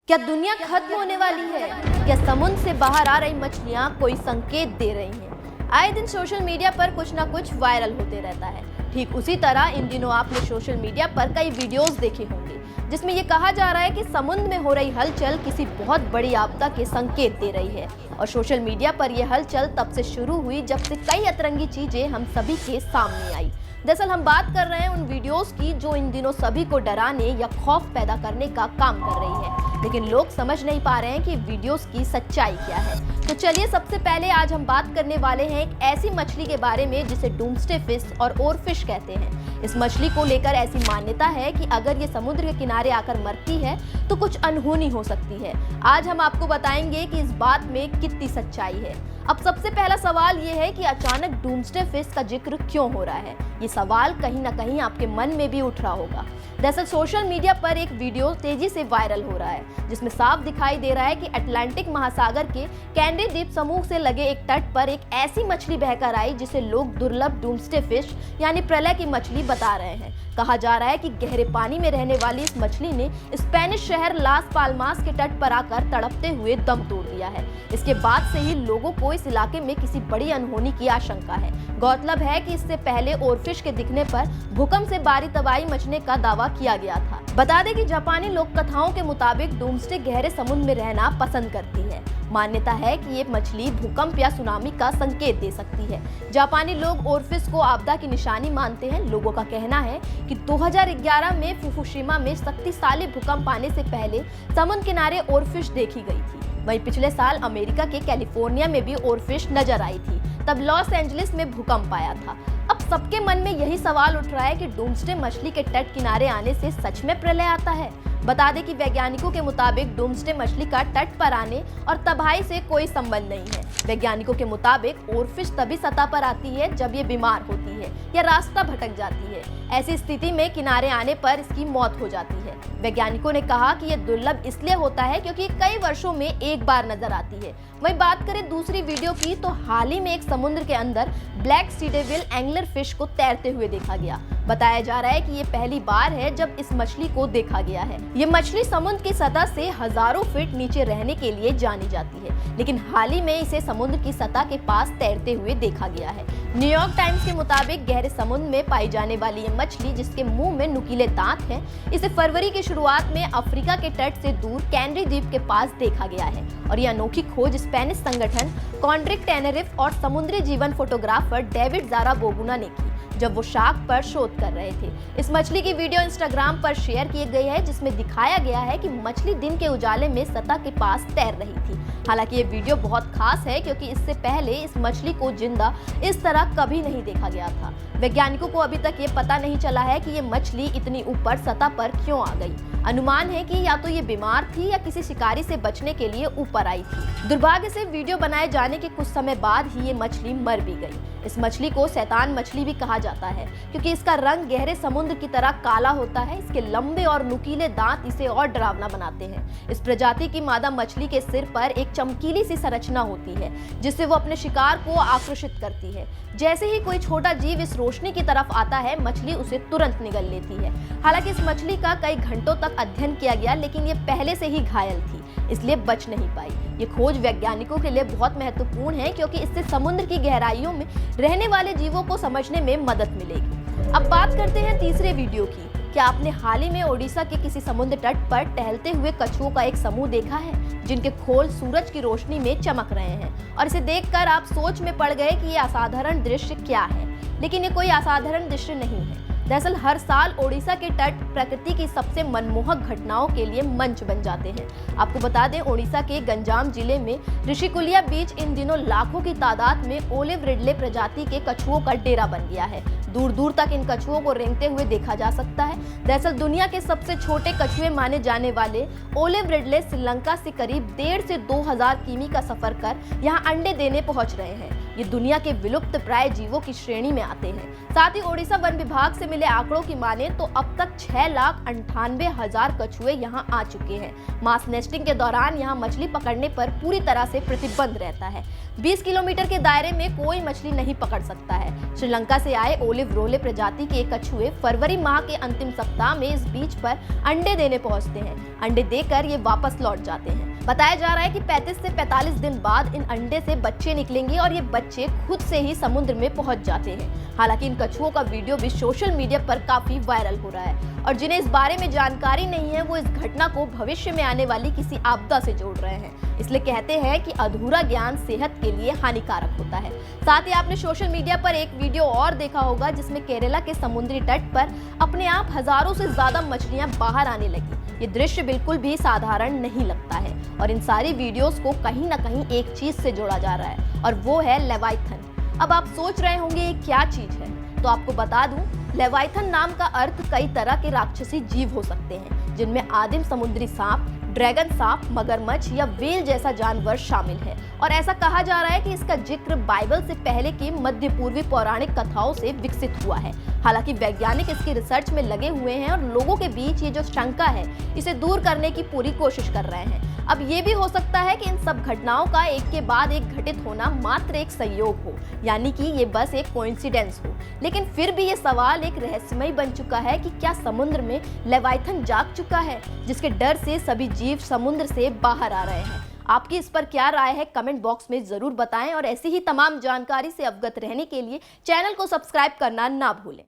क्या दुनिया खत्म होने वाली है? क्या समुद्र से बाहर आ रही मछलियां कोई संकेत दे रही हैं? आए दिन सोशल मीडिया पर कुछ ना कुछ वायरल होते रहता है। ठीक उसी तरह इन दिनों आपने सोशल मीडिया पर कई वीडियोस देखे होंगे जिसमें ये कहा जा रहा है कि समुद्र में हो रही हलचल किसी बहुत बड़ी आपदा के संकेत दे रही है। और सोशल मीडिया पर यह हलचल तब से शुरू हुई जब से कई अतरंगी चीजें हम सभी के सामने आई। दरअसल हम बात कर रहे हैं उन वीडियोस की जो इन दिनों सभी को डराने या खौफ पैदा करने का काम कर रही है, लेकिन लोग समझ नहीं पा रहे हैं कि वीडियोस की सच्चाई क्या है। तो चलिए सबसे पहले आज हम बात करने वाले हैं एक ऐसी मछली के बारे में जिसे डूम्सडे फिश और ओरफिश कहते हैं। इस मछली को लेकर ऐसी मान्यता है कि अगर ये समुद्र के किनारे आकर मरती है तो कुछ अनहोनी हो सकती है। आज हम आपको बताएंगे कि इस बात में कितनी सच्चाई है। अब सबसे पहला सवाल ये है कि अचानक डूम्सडे फिश का जिक्र क्यों हो रहा है? ये सवाल कहीं ना कहीं आपके मन में भी उठ रहा होगा। दरअसल सोशल मीडिया पर एक वीडियो तेजी से वायरल हो रहा है जिसमें साफ दिखाई दे रहा है कि अटलांटिक महासागर के कैनरी द्वीप समूह से लगे एक तट पर एक ऐसी मछली बहकर आई जिसे लोग दुर्लभ डूम्सडे फिश यानी प्रलय की मछली बता रहे हैं। कहा जा रहा है कि गहरे पानी में रहने वाली इस मछली ने स्पेनिश शहर लास पाल्मास के तट पर आकर तड़पते हुए दम तोड़ दिया है। इसके बाद से ही लोगों को इस इलाके में किसी बड़ी अनहोनी की आशंका है। गौरतलब है कि इससे पहले ओरफिश के दिखने पर भूकंप से भारी तबाही मचने का दावा किया गया था। बता दें कि जापानी लोक कथाओं के मुताबिक डूम्सडे गहरे समुद्र में रहना पसंद करती है। मान्यता है कि ये मछली भूकंप या सुनामी का संकेत दे सकती है। जापानी लोग ओरफिश को आपदा की निशानी मानते हैं। लोगों का कहना है कि 2011 में फुकुशिमा में शक्तिशाली भूकंप आने से पहले समुद्र किनारे ओरफिश देखी गई थी। वहीं पिछले साल अमेरिका के कैलिफोर्निया में भी ओरफिश नजर आई थी। तब लॉस एंजलिस में भूकंप आया था। अब सबके मन में यही सवाल उठ रहा है कि डूम्सडे मछली के तट किनारे आने से सच में प्रलय आता है। बता दें कि वैज्ञानिकों के मुताबिक डूम्सडे मछली का तट पर आने और तबाही से कोई संबंध नहीं है। वैज्ञानिकों के मुताबिक ओरफिश तभी सतह पर आती है जब ये बीमार होती है या रास्ता भटक जाती है। ऐसी स्थिति में किनारे आने पर इसकी मौत हो जाती है। वैज्ञानिकों ने कहा कि यह दुर्लभ इसलिए होता है क्योंकि कई वर्षों में एक बार नजर आती है। वहीं बात करें दूसरी वीडियो की तो हाल ही में एक समुद्र के अंदर ब्लैक सी डेविल एंगलर फिश को तैरते हुए देखा गया। बताया जा रहा है कि ये पहली बार है जब इस मछली को देखा गया है। ये मछली समुद्र की सतह से हजारों फीट नीचे रहने के लिए जानी जाती है, लेकिन हाल ही में इसे समुद्र की सतह के पास तैरते हुए देखा गया है। न्यूयॉर्क टाइम्स के मुताबिक गहरे समुद्र में पाई जाने वाली ये मछली जिसके मुंह में नुकीले दांत हैं, इसे फरवरी की शुरुआत में अफ्रीका के तट से दूर कैनरी द्वीप के पास देखा गया है। और यह अनोखी खोज स्पेनिश संगठन कॉन्ड्रिक टेनेरिफ और समुद्री जीवन फोटोग्राफर डेविड ज़ारागोगुना ने की जब वो शार्क पर शोध कर रहे थे। इस मछली की वीडियो इंस्टाग्राम पर शेयर की गई है जिसमें दिखाया गया है कि मछली दिन के उजाले में सतह के पास तैर रही थी। हालांकि ये वीडियो बहुत खास है क्योंकि इससे पहले इस मछली को जिंदा इस तरह कभी नहीं देखा गया था। वैज्ञानिकों को अभी तक ये पता नहीं चला है कि ये मछली इतनी ऊपर सतह पर क्यों आ गई। अनुमान है कि या तो ये बीमार थी या किसी शिकारी से बचने के लिए ऊपर आई थी। दुर्भाग्य से वीडियो बनाए जाने के कुछ समय बाद ही ये मछली मर भी गई। इस मछली को शैतान मछली भी कहा जाता है क्योंकि इसका रंग गहरे समुद्र की तरह काला होता है। इसके लंबे और नुकीले दांत इसे और डरावना बनाते हैं। इस प्रजाति की मादा मछली के सिर पर एक चमकीली सी संरचना होती है जिससे वो अपने शिकार को आकर्षित करती है। जैसे ही कोई छोटा जीव इस रोशनी की तरफ आता है मछली उसे तुरंत निगल लेती है। हालांकि इस मछली का कई घंटों तक अध्ययन किया गया लेकिन ये पहले से ही घायल थी, इसलिए बच नहीं पाई। ये खोज वैज्ञानिकों के लिए बहुत महत्वपूर्ण है क्योंकि इससे समुद्र की गहराइयों में रहने वाले जीवों को समझने में मदद मिलेगी। अब बात करते हैं तीसरे वीडियो की। क्या आपने हाल ही में ओडिशा के किसी समुद्र तट पर टहलते हुए कछुओं का एक समूह देखा है जिनके खोल सूरज की रोशनी में चमक रहे हैं? और इसे देखकर आप सोच में पड़ गए कि ये असाधारण दृश्य क्या है, लेकिन ये कोई असाधारण दृश्य नहीं है। दरअसल हर साल ओडिशा के तट प्रकृति की सबसे मनमोहक घटनाओं के लिए मंच बन जाते हैं। आपको बता दें ओडिशा के गंजाम जिले में ऋषिकुलिया बीच इन दिनों लाखों की तादाद में ओलिव रिडले प्रजाति के कछुओं का डेरा बन गया है। दूर दूर तक इन कछुओं को रेंगते हुए देखा जा सकता है। दरअसल दुनिया के सबसे छोटे कछुए माने जाने वाले ओलिव रिडले श्रीलंका से करीब 1.5 से 2,000 किमी का सफर कर यहाँ अंडे देने पहुंच रहे हैं। ये दुनिया के विलुप्त प्राय जीवों की श्रेणी में आते हैं। साथ ही ओडिशा वन विभाग से मिले आंकड़ों की माने तो अब तक 6,98,000 कछुए यहाँ आ चुके हैं। मास नेस्टिंग के दौरान यहाँ मछली पकड़ने पर पूरी तरह से प्रतिबंध रहता है। 20 किलोमीटर के दायरे में कोई मछली नहीं पकड़ सकता है। श्रीलंका से आए ओलिवरोले प्रजाति के कछुए फरवरी माह के अंतिम सप्ताह में इस बीच पर अंडे देने पहुंचते हैं। अंडे देकर ये वापस लौट जाते हैं। बताया जा रहा है कि 35 से 45 दिन बाद इन अंडे से बच्चे निकलेंगे और ये बच्चे खुद से ही समुद्र में पहुंच जाते हैं। हालांकि इन कछुओं का वीडियो भी सोशल मीडिया पर काफी वायरल हो रहा है और जिन्हें इस बारे में जानकारी नहीं है वो इस घटना को भविष्य में आने वाली किसी आपदा से जोड़ रहे हैं। इसलिए कहते हैं कि अधूरा ज्ञान सेहत के लिए हानिकारक होता है। साथ ही आपने सोशल मीडिया पर एक वीडियो और देखा होगा जिसमें केरला के समुद्री तट पर अपने आप हजारों से ज्यादा मछलियां बाहर आने लगी। ये दृश्य बिल्कुल भी साधारण नहीं लगता है और इन सारी वीडियोस को कहीं ना कहीं एक चीज से जोड़ा जा रहा है और वो है लेवाइथन। अब आप सोच रहे होंगे ये क्या चीज है, तो आपको बता दूं, लेवाइथन नाम का अर्थ कई तरह के राक्षसी जीव हो सकते हैं जिनमें आदिम समुद्री सांप, ड्रैगन सांप, मगरमच्छ या व्हेल जैसा जानवर शामिल है। और ऐसा कहा जा रहा है कि इसका जिक्र बाइबल से पहले की मध्य पूर्वी पौराणिक कथाओं से विकसित हुआ है। हालांकि वैज्ञानिक इसकी रिसर्च में लगे हुए हैं और लोगों के बीच ये जो शंका है इसे दूर करने की पूरी कोशिश कर रहे हैं। अब ये भी हो सकता है कि इन सब घटनाओं का एक के बाद एक घटित होना मात्र एक संयोग हो, यानी कि ये बस एक कोइंसिडेंस हो। लेकिन फिर भी ये सवाल एक रहस्यमय बन चुका है कि क्या समुद्र में लेवाइथन जाग चुका है जिसके डर से सभी जीव समुद्र से बाहर आ रहे हैं। आपकी इस पर क्या राय है कमेंट बॉक्स में जरूर बताएं और ऐसी ही तमाम जानकारी से अवगत रहने के लिए चैनल को सब्सक्राइब करना ना भूलें।